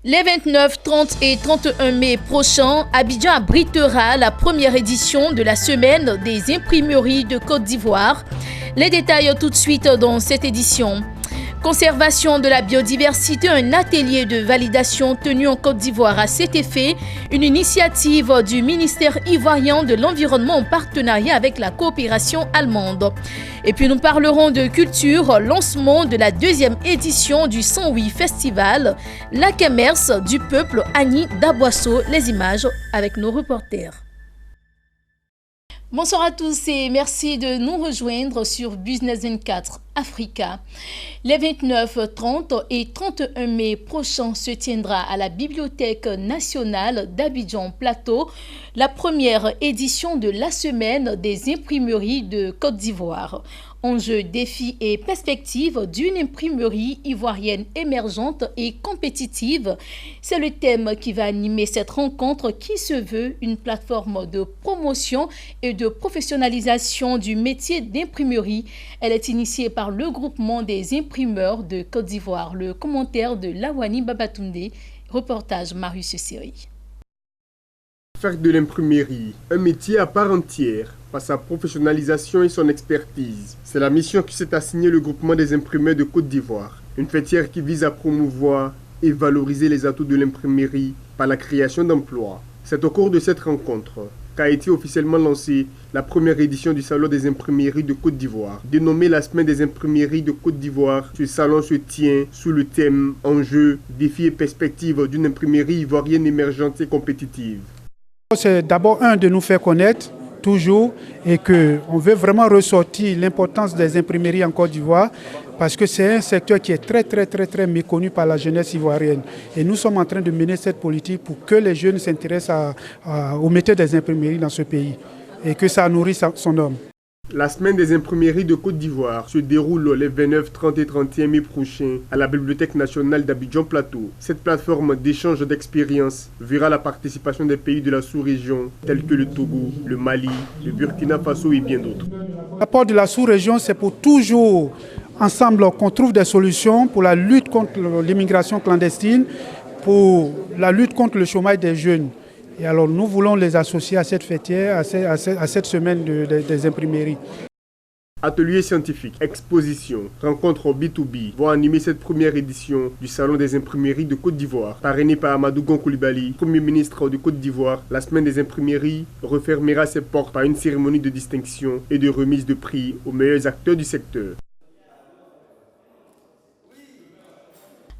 Les 29, 30 et 31 mai prochains, Abidjan abritera la première édition de la Semaine des imprimeries de Côte d'Ivoire. Les détails tout de suite dans cette édition. Conservation de la biodiversité, un atelier de validation tenu en Côte d'Ivoire à cet effet, une initiative du ministère ivoirien de l'Environnement en partenariat avec la coopération allemande. Et puis nous parlerons de culture, lancement de la deuxième édition du 108 Festival, la commerce du peuple Annie Daboisseau, les images avec nos reporters. Bonsoir à tous et merci de nous rejoindre sur Business 24 Africa. Les 29, 30 et 31 mai prochains se tiendra à la Bibliothèque nationale d'Abidjan Plateau la première édition de la Semaine des imprimeries de Côte d'Ivoire. Enjeux, défis et perspectives d'une imprimerie ivoirienne émergente et compétitive. C'est le thème qui va animer cette rencontre qui se veut une plateforme de promotion et de professionnalisation du métier d'imprimerie. Elle est initiée par le groupement des imprimeurs de Côte d'Ivoire. Le commentaire de Lawani Babatunde, reportage Marius Siri. Faire de l'imprimerie un métier à part entière par sa professionnalisation et son expertise. C'est la mission qui s'est assignée le groupement des imprimeurs de Côte d'Ivoire. Une fêtière qui vise à promouvoir et valoriser les atouts de l'imprimerie par la création d'emplois. C'est au cours de cette rencontre qu'a été officiellement lancée la première édition du Salon des imprimeries de Côte d'Ivoire. Dénommé la Semaine des imprimeries de Côte d'Ivoire, ce salon se tient sous le thème « Enjeux, défis et perspectives d'une imprimerie ivoirienne émergente et compétitive ». C'est d'abord de nous faire connaître toujours et qu'on veut vraiment ressortir l'importance des imprimeries en Côte d'Ivoire parce que c'est un secteur qui est très méconnu par la jeunesse ivoirienne. Et nous sommes en train de mener cette politique pour que les jeunes s'intéressent au métier des imprimeries dans ce pays et que ça nourrisse son homme. La Semaine des imprimeries de Côte d'Ivoire se déroule les 29, 30 et 31 mai prochains à la Bibliothèque nationale d'Abidjan Plateau. Cette plateforme d'échange d'expériences verra la participation des pays de la sous-région tels que le Togo, le Mali, le Burkina Faso et bien d'autres. L'apport de la sous-région, c'est pour toujours ensemble qu'on trouve des solutions pour la lutte contre l'immigration clandestine, pour la lutte contre le chômage des jeunes. Et alors nous voulons les associer à cette fêtière, à cette semaine des imprimeries. Ateliers scientifiques, expositions, rencontres B2B vont animer cette première édition du Salon des imprimeries de Côte d'Ivoire. Parrainé par Amadou Gon Coulibaly, Premier ministre de Côte d'Ivoire, la Semaine des imprimeries refermera ses portes par une cérémonie de distinction et de remise de prix aux meilleurs acteurs du secteur.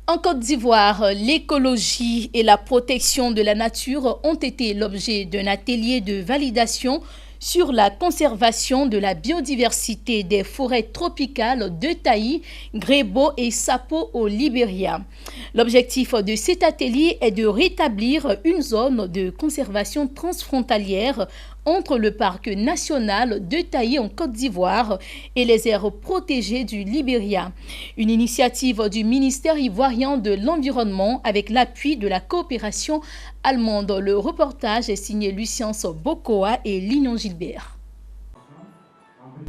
En Côte d'Ivoire, l'écologie et la protection de la nature ont été l'objet d'un atelier de validation sur la conservation de la biodiversité des forêts tropicales de Taï, Grebo et Sapo au Libéria. L'objectif de cet atelier est de rétablir une zone de conservation transfrontalière entre le parc national de Taï en Côte d'Ivoire et les aires protégées du Libéria. Une initiative du ministère ivoirien de l'Environnement avec l'appui de la coopération allemande. Le reportage est signé Lucien Bokoa et Lignon Gilbert.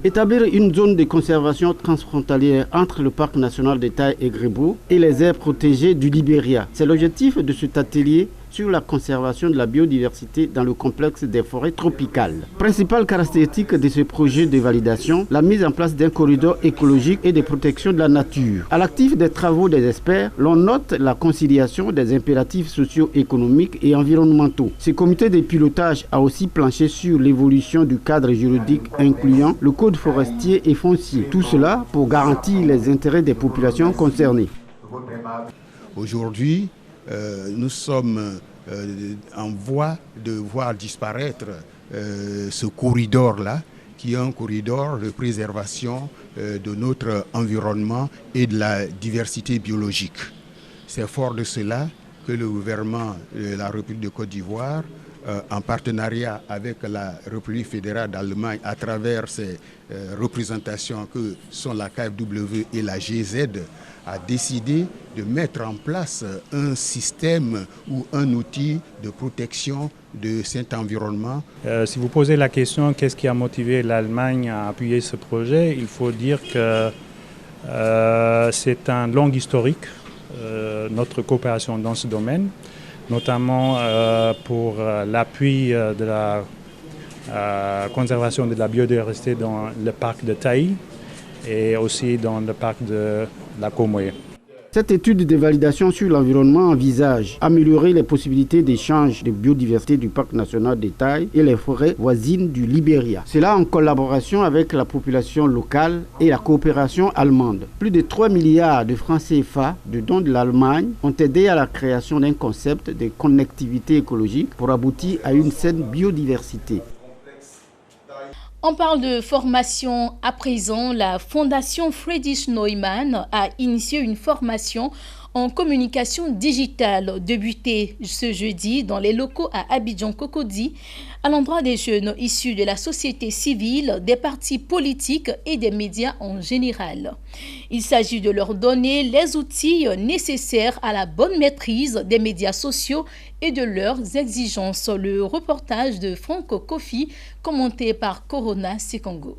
Établir une zone de conservation transfrontalière entre le parc national de Taï et Grebo et les aires protégées du Libéria. C'est l'objectif de cet atelier sur la conservation de la biodiversité dans le complexe des forêts tropicales. Principale caractéristique de ce projet de validation, la mise en place d'un corridor écologique et de protection de la nature. À l'actif des travaux des experts, l'on note la conciliation des impératifs socio-économiques et environnementaux. Ce comité de pilotage a aussi planché sur l'évolution du cadre juridique incluant le code forestier et foncier. Tout cela pour garantir les intérêts des populations concernées. Aujourd'hui, nous sommes en voie de voir disparaître ce corridor-là, qui est un corridor de préservation de notre environnement et de la diversité biologique. C'est fort de cela que le gouvernement de la République de Côte d'Ivoire, en partenariat avec la République fédérale d'Allemagne à travers ses représentations que sont la KfW et la GZ, a décidé de mettre en place un système ou un outil de protection de cet environnement. Si vous posez la question qu'est-ce qui a motivé l'Allemagne à appuyer ce projet, il faut dire que c'est un long historique notre coopération dans ce domaine, notamment pour l'appui de la conservation de la biodiversité dans le parc de Taï et aussi dans le parc de la Comoé. Cette étude de validation sur l'environnement envisage améliorer les possibilités d'échange de biodiversité du parc national de Taï et les forêts voisines du Libéria. Cela en collaboration avec la population locale et la coopération allemande. Plus de 3 milliards de francs CFA de dons de l'Allemagne ont aidé à la création d'un concept de connectivité écologique pour aboutir à une saine biodiversité. On parle de formation à présent. La Fondation Friedrich Naumann a initié une formation en communication digitale débutée ce jeudi dans les locaux à Abidjan-Cocody à l'endroit des jeunes issus de la société civile, des partis politiques et des médias en général. Il s'agit de leur donner les outils nécessaires à la bonne maîtrise des médias sociaux et de leurs exigences. Le reportage de Franck Kofi, commenté par Corona Sekongo.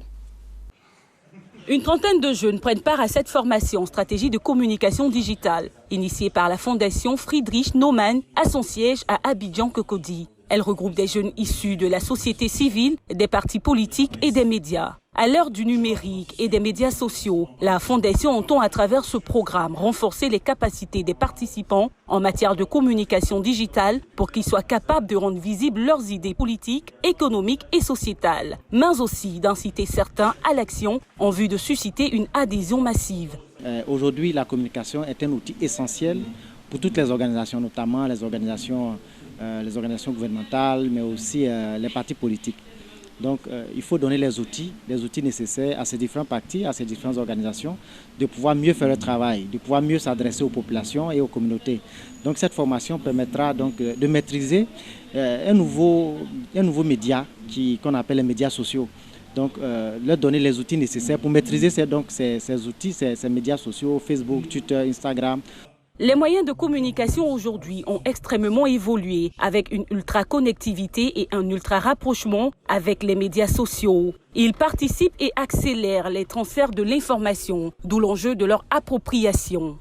Une trentaine de jeunes prennent part à cette formation stratégie de communication digitale, initiée par la Fondation Friedrich Naumann à son siège à Abidjan-Cocody. Elle regroupe des jeunes issus de la société civile, des partis politiques et des médias. À l'heure du numérique et des médias sociaux, la Fondation entend à travers ce programme renforcer les capacités des participants en matière de communication digitale pour qu'ils soient capables de rendre visibles leurs idées politiques, économiques et sociétales, mais aussi d'inciter certains à l'action en vue de susciter une adhésion massive. Aujourd'hui, la communication est un outil essentiel pour toutes les organisations, notamment les organisations gouvernementales, mais aussi les partis politiques. Donc il faut donner les outils nécessaires à ces différents partis, à ces différentes organisations, de pouvoir mieux faire le travail, de pouvoir mieux s'adresser aux populations et aux communautés. Donc cette formation permettra donc de maîtriser un nouveau média qu'on appelle les médias sociaux. Donc leur donner les outils nécessaires pour maîtriser ces outils, ces médias sociaux, Facebook, Twitter, Instagram. Les moyens de communication aujourd'hui ont extrêmement évolué avec une ultra-connectivité et un ultra-rapprochement avec les médias sociaux. Ils participent et accélèrent les transferts de l'information, d'où l'enjeu de leur appropriation.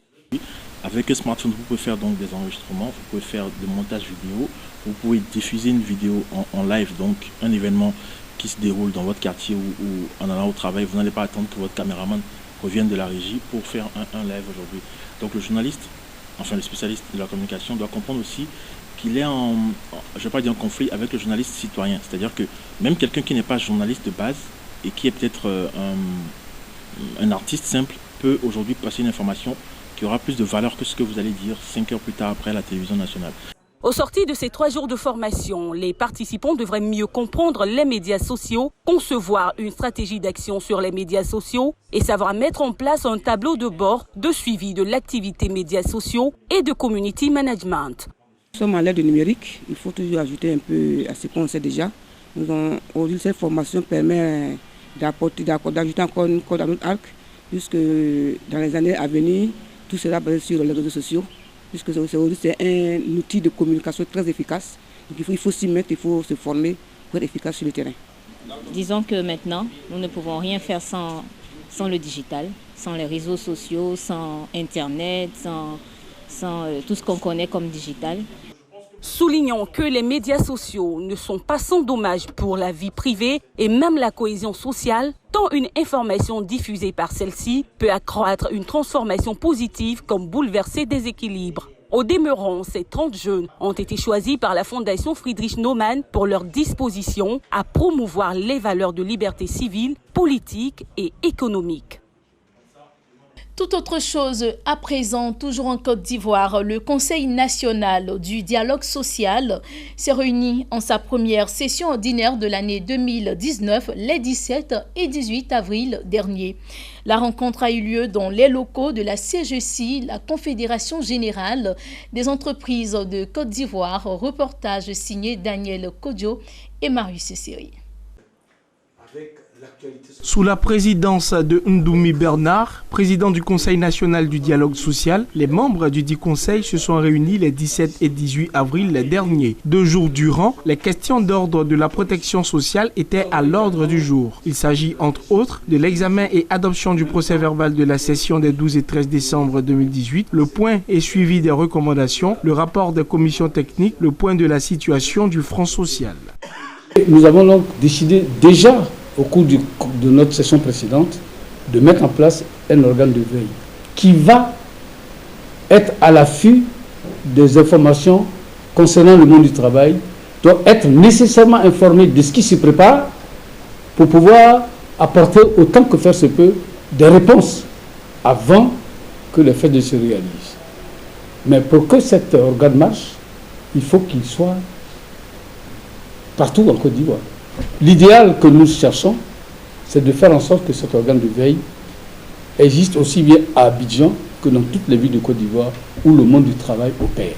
Avec un smartphone, vous pouvez faire donc des enregistrements, vous pouvez faire des montages vidéo, vous pouvez diffuser une vidéo en live, donc un événement qui se déroule dans votre quartier ou en allant au travail. Vous n'allez pas attendre que votre caméraman revienne de la régie pour faire un live aujourd'hui. Donc le journaliste, enfin le spécialiste de la communication doit comprendre aussi qu'il est je ne vais pas dire en conflit avec le journaliste citoyen. C'est-à-dire que même quelqu'un qui n'est pas journaliste de base et qui est peut-être un artiste simple peut aujourd'hui passer une information qui aura plus de valeur que ce que vous allez dire 5 heures plus tard après à la télévision nationale. Au sortir de ces 3 jours de formation, les participants devraient mieux comprendre les médias sociaux, concevoir une stratégie d'action sur les médias sociaux et savoir mettre en place un tableau de bord de suivi de l'activité médias sociaux et de community management. Nous sommes à l'ère du numérique, il faut toujours ajouter un peu à ce qu'on sait déjà. Aujourd'hui, cette formation permet d'ajouter encore une corde à notre arc, puisque dans les années à venir, tout sera basé sur les réseaux sociaux. Puisque aujourd'hui c'est un outil de communication très efficace. Donc il faut s'y mettre, il faut se former pour être efficace sur le terrain. Disons que maintenant, nous ne pouvons rien faire sans le digital, sans les réseaux sociaux, sans Internet, sans tout ce qu'on connaît comme digital. Soulignons que les médias sociaux ne sont pas sans dommage pour la vie privée et même la cohésion sociale, tant une information diffusée par celle-ci peut accroître une transformation positive comme bouleverser des équilibres. Au demeurant, ces 30 jeunes ont été choisis par la Fondation Friedrich Naumann pour leur disposition à promouvoir les valeurs de liberté civile, politique et économique. Tout autre chose à présent, toujours en Côte d'Ivoire, le Conseil national du dialogue social s'est réuni en sa première session ordinaire de l'année 2019, les 17 et 18 avril dernier. La rencontre a eu lieu dans les locaux de la CGC, la Confédération générale des entreprises de Côte d'Ivoire. Reportage signé Daniel Kodjo et Marius Seri. Avec Sous la présidence de Ndoumi Bernard, président du Conseil national du dialogue social, les membres du dit conseil se sont réunis les 17 et 18 avril derniers. 2 jours durant, les questions d'ordre de la protection sociale étaient à l'ordre du jour. Il s'agit entre autres de l'examen et adoption du procès-verbal de la session des 12 et 13 décembre 2018, le point et suivi des recommandations, le rapport des commissions techniques, le point de la situation du Front social. Nous avons donc décidé déjà au cours de notre session précédente, de mettre en place un organe de veille qui va être à l'affût des informations concernant le monde du travail, doit être nécessairement informé de ce qui se prépare pour pouvoir apporter autant que faire se peut des réponses avant que les faits ne se réalisent. Mais pour que cet organe marche, il faut qu'il soit partout en Côte d'Ivoire. L'idéal que nous cherchons, c'est de faire en sorte que cet organe de veille existe aussi bien à Abidjan que dans toutes les villes de Côte d'Ivoire où le monde du travail opère.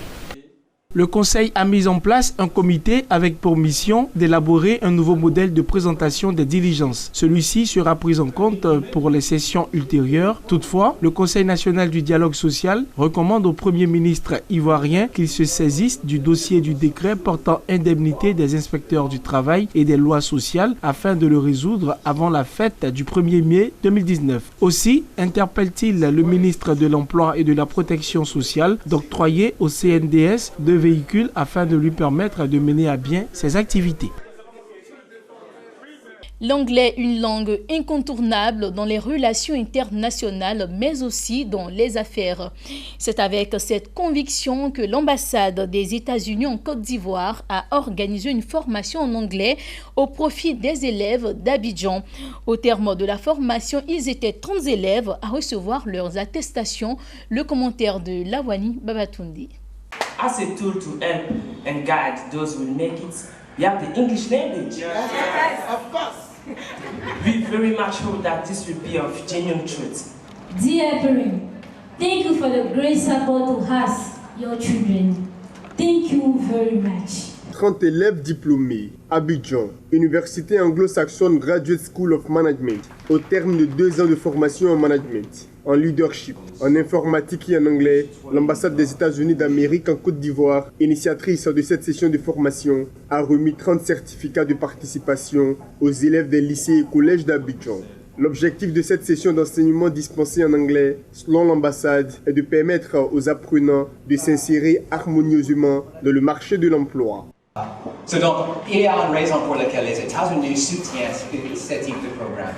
Le Conseil a mis en place un comité avec pour mission d'élaborer un nouveau modèle de présentation des diligences. Celui-ci sera pris en compte pour les sessions ultérieures. Toutefois, le Conseil national du dialogue social recommande au Premier ministre ivoirien qu'il se saisisse du dossier du décret portant indemnité des inspecteurs du travail et des lois sociales afin de le résoudre avant la fête du 1er mai 2019. Aussi, interpelle-t-il le ministre de l'Emploi et de la Protection sociale d'octroyer au CNDS de véhicules afin de lui permettre de mener à bien ses activités. L'anglais, une langue incontournable dans les relations internationales, mais aussi dans les affaires. C'est avec cette conviction que l'ambassade des États-Unis en Côte d'Ivoire a organisé une formation en anglais au profit des élèves d'Abidjan. Au terme de la formation, ils étaient 30 élèves à recevoir leurs attestations. Le commentaire de Lawani Babatunde. As a tool to help and guide those who will make it, we have the English language. Yes, of course. We very much hope that this will be of genuine truth. Dear parents, thank you for the great support to us, your children. Thank you very much. 30 élèves diplômés. Abidjan, Université anglo-saxonne Graduate School of Management, au terme de 2 ans de formation en management, en leadership, en informatique et en anglais, l'ambassade des États-Unis d'Amérique en Côte d'Ivoire, initiatrice de cette session de formation, a remis 30 certificats de participation aux élèves des lycées et collèges d'Abidjan. L'objectif de cette session d'enseignement dispensée en anglais, selon l'ambassade, est de permettre aux apprenants de s'insérer harmonieusement dans le marché de l'emploi. Donc, il y a une raison pour laquelle les États-Unis soutiennent ce type de programme.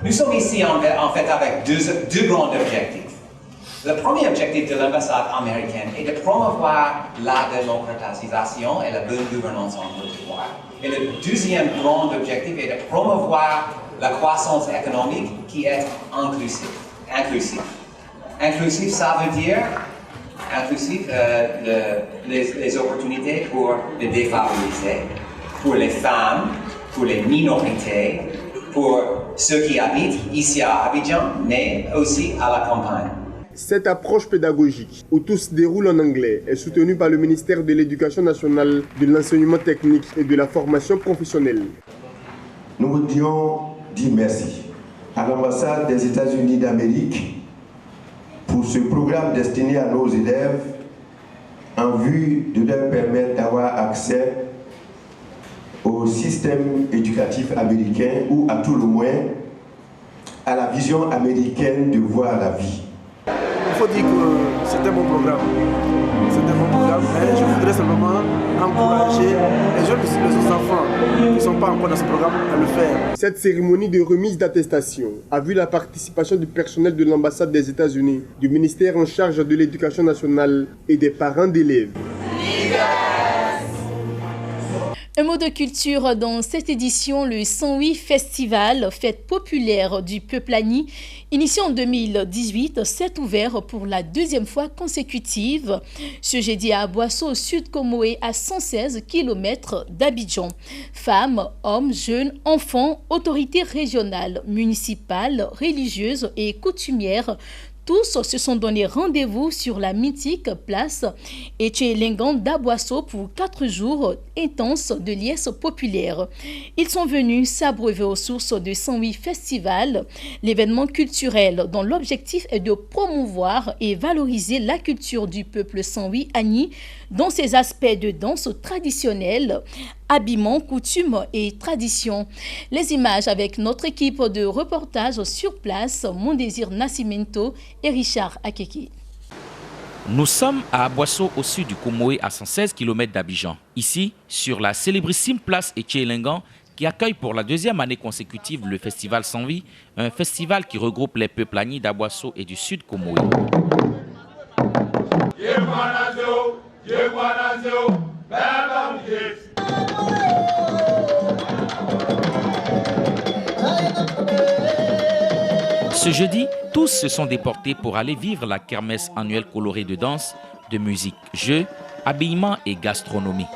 Nous sommes ici en fait avec deux grands objectifs. Le premier objectif de l'ambassade américaine est de promouvoir la démocratisation et la bonne gouvernance en Côte d'Ivoire. Et le deuxième grand objectif est de promouvoir la croissance économique qui est inclusive. Inclusive, ça veut dire les opportunités pour les défavorisés, pour les femmes, pour les minorités, pour ceux qui habitent ici à Abidjan, mais aussi à la campagne. Cette approche pédagogique, où tout se déroule en anglais, est soutenue par le ministère de l'Éducation nationale, de l'enseignement technique et de la formation professionnelle. Nous voudrions dire merci à l'ambassade des États-Unis d'Amérique pour ce programme destiné à nos élèves en vue de leur permettre d'avoir accès au système éducatif américain ou à tout le moins à la vision américaine de voir la vie. Il faut dire que c'est un bon programme. C'est un bon programme, mais je voudrais simplement encourager les jeunes et les enfants qui ne sont pas encore dans ce programme à le faire. Cette cérémonie de remise d'attestation a vu la participation du personnel de l'ambassade des États-Unis, du ministère en charge de l'éducation nationale et des parents d'élèves. Un mot de culture dans cette édition, le 108 Festival, fête populaire du Peuplani, initié en 2018, s'est ouvert pour la 2e fois consécutive ce jeudi à Boisseau, au sud Comoé, à 116 km d'Abidjan. Femmes, hommes, jeunes, enfants, autorités régionales, municipales, religieuses et coutumières, Tous se sont donné rendez-vous sur la mythique place Etchelengan d'Aboisseau pour 4 jours intenses de liesse populaire. Ils sont venus s'abreuver aux sources de Sanvi Festival, l'événement culturel dont l'objectif est de promouvoir et valoriser la culture du peuple Sanvi Agni dans ses aspects de danse traditionnelle, habillement, coutumes et traditions. Les images avec notre équipe de reportage sur place, Mondésir Nascimento et Richard Akeki. Nous sommes à Aboisseau, au sud du Comoé, à 116 km d'Abidjan. Ici, sur la célébrissime place Etchelengan, qui accueille pour la 2e année consécutive le festival Sanvi, un festival qui regroupe les peuples Agni d'Aboisseau et du sud Comoé. Ce jeudi, tous se sont déportés pour aller vivre la kermesse annuelle colorée de danse, de musique, jeux, habillement et gastronomie.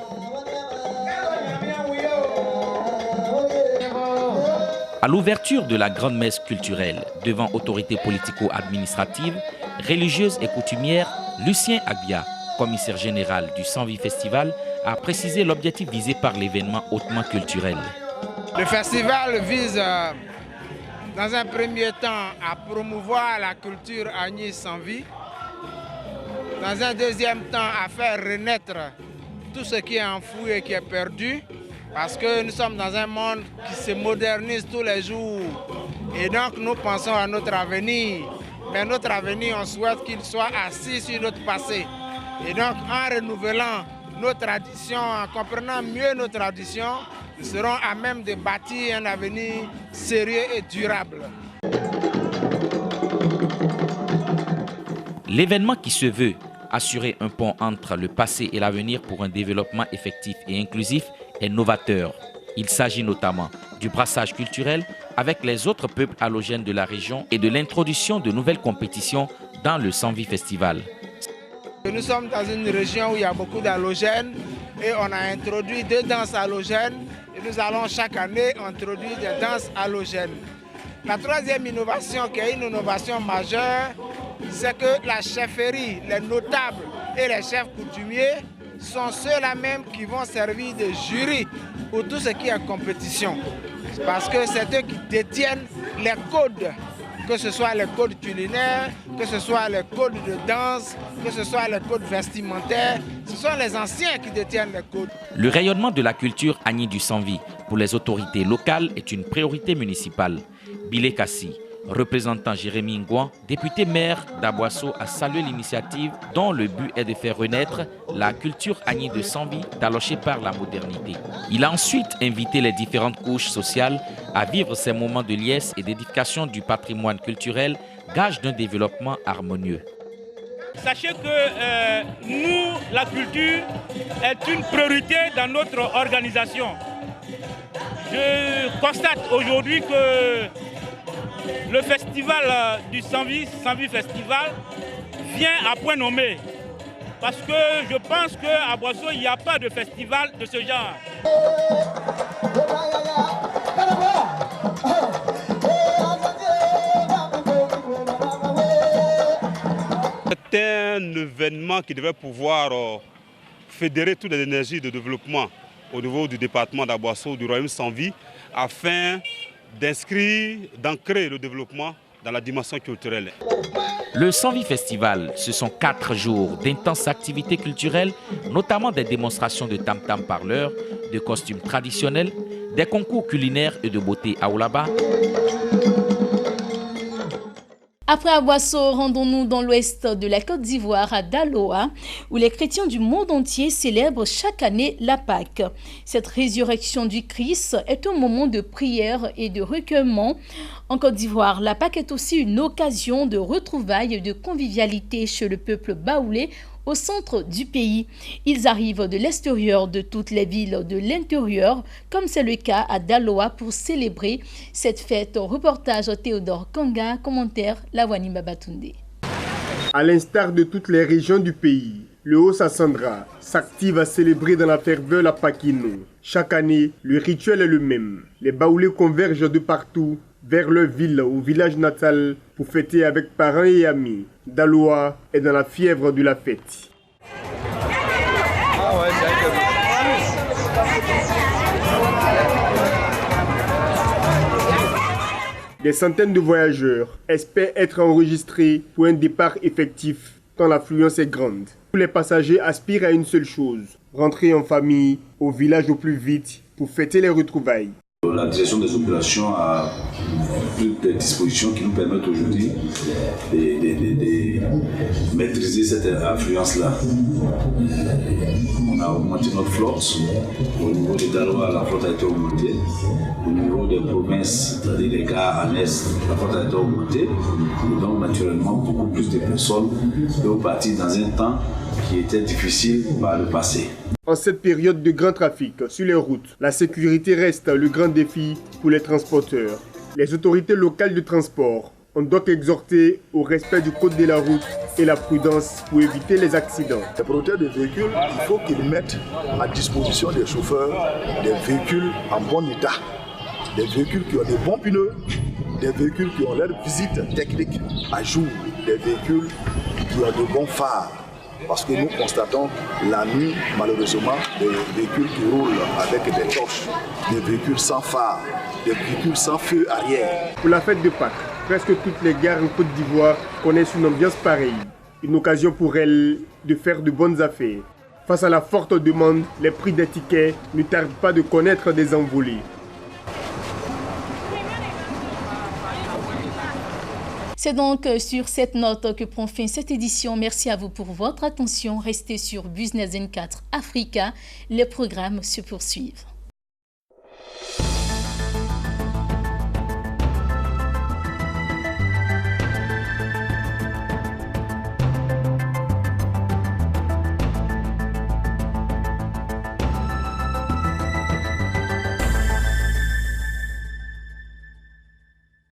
À l'ouverture de la grande messe culturelle, devant autorités politico-administratives, religieuses et coutumières, Lucien Agbia, commissaire général du Sanvi Festival, a précisé l'objectif visé par l'événement hautement culturel. Le festival vise dans un premier temps à promouvoir la culture Agni Sanvi, dans un deuxième temps à faire renaître tout ce qui est enfoui et qui est perdu, parce que nous sommes dans un monde qui se modernise tous les jours et donc nous pensons à notre avenir, mais notre avenir on souhaite qu'il soit assis sur notre passé. Et donc, en renouvelant nos traditions, en comprenant mieux nos traditions, nous serons à même de bâtir un avenir sérieux et durable. L'événement qui se veut assurer un pont entre le passé et l'avenir pour un développement effectif et inclusif est novateur. Il s'agit notamment du brassage culturel avec les autres peuples allogènes de la région et de l'introduction de nouvelles compétitions dans le Sanvi Festival. Nous sommes dans une région où il y a beaucoup d'allogènes et on a introduit 2 danses allogènes et nous allons chaque année introduire des danses allogènes. La 3e innovation, qui est une innovation majeure, c'est que la chefferie, les notables et les chefs coutumiers sont ceux-là même qui vont servir de jury pour tout ce qui est compétition. Parce que c'est eux qui détiennent les codes, que ce soit les codes culinaires, que ce soit les codes de danse, que ce soit les codes vestimentaires. Ce sont les anciens qui détiennent les codes. Le rayonnement de la culture Agni du Sanvi pour les autorités locales est une priorité municipale. Bilé Kassi, représentant Jérémy Ngouan, député maire d'Aboisseau, a salué l'initiative dont le but est de faire renaître la culture Agni de Sanvi talochée par la modernité. Il a ensuite invité les différentes couches sociales à vivre ces moments de liesse et d'édification du patrimoine culturel, gage d'un développement harmonieux. Sachez que nous, la culture est une priorité dans notre organisation. Je constate aujourd'hui que le festival du Sanvi Festival, vient à point nommé. Parce que je pense qu'à Aboisseau, il n'y a pas de festival de ce genre. C'est un événement qui devrait pouvoir fédérer toutes les énergies de développement au niveau du département d'Aboisseau, du royaume Sanvi, afin d'ancrer le développement dans la dimension culturelle. Le Sanvi Festival, ce sont 4 jours d'intenses activités culturelles, notamment des démonstrations de tam-tam parleurs, de costumes traditionnels, des concours culinaires et de beauté à Oulaba. Après Aboisseau, rendons-nous dans l'ouest de la Côte d'Ivoire, à Daloa, où les chrétiens du monde entier célèbrent chaque année la Pâque. Cette résurrection du Christ est un moment de prière et de recueillement. En Côte d'Ivoire, la Pâque est aussi une occasion de retrouvailles et de convivialité chez le peuple baoulé au centre du pays. Ils arrivent de l'extérieur de toutes les villes de l'intérieur, comme c'est le cas à Daloa, pour célébrer cette fête. Reportage Théodore Kanga, commentaire Lawani Babatunde. À l'instar de toutes les régions du pays, le Haut-Sassandra s'active à célébrer dans la ferveur la Pâquino. Chaque année, le rituel est le même. Les baoulés convergent de partout vers leur ville ou village natal pour fêter avec parents et amis. Daloa est dans la fièvre de la fête. Des centaines de voyageurs espèrent être enregistrés pour un départ effectif tant l'affluence est grande. Tous les passagers aspirent à une seule chose, rentrer en famille au village au plus vite pour fêter les retrouvailles. La direction des opérations a pris des dispositions qui nous permettent aujourd'hui de maîtriser cette affluence-là. On a augmenté notre flotte. Au niveau de Daloa, la flotte a été augmentée. Au niveau des provinces, c'est-à-dire les gares en Est, la flotte a été augmentée. Et donc, naturellement, beaucoup plus de personnes peuvent partir dans un temps qui était difficile par le passé. En cette période de grand trafic sur les routes, la sécurité reste le grand défi pour les transporteurs. Les autorités locales de transport ont donc exhorté au respect du code de la route et la prudence pour éviter les accidents. Les producteurs de véhicules, il faut qu'ils mettent à disposition des chauffeurs des véhicules en bon état, des véhicules qui ont des bons pneus, des véhicules qui ont leur visite technique à jour, des véhicules qui ont de bons phares. Parce que nous constatons la nuit, malheureusement, des véhicules qui roulent avec des torches, des véhicules sans phare, des véhicules sans feu arrière. Pour la fête de Pâques, presque toutes les gares en Côte d'Ivoire connaissent une ambiance pareille. Une occasion pour elles de faire de bonnes affaires. Face à la forte demande, les prix des tickets ne tardent pas de connaître des envolées. C'est donc sur cette note que prend fin cette édition. Merci à vous pour votre attention. Restez sur Business N4 Africa. Les programmes se poursuivent.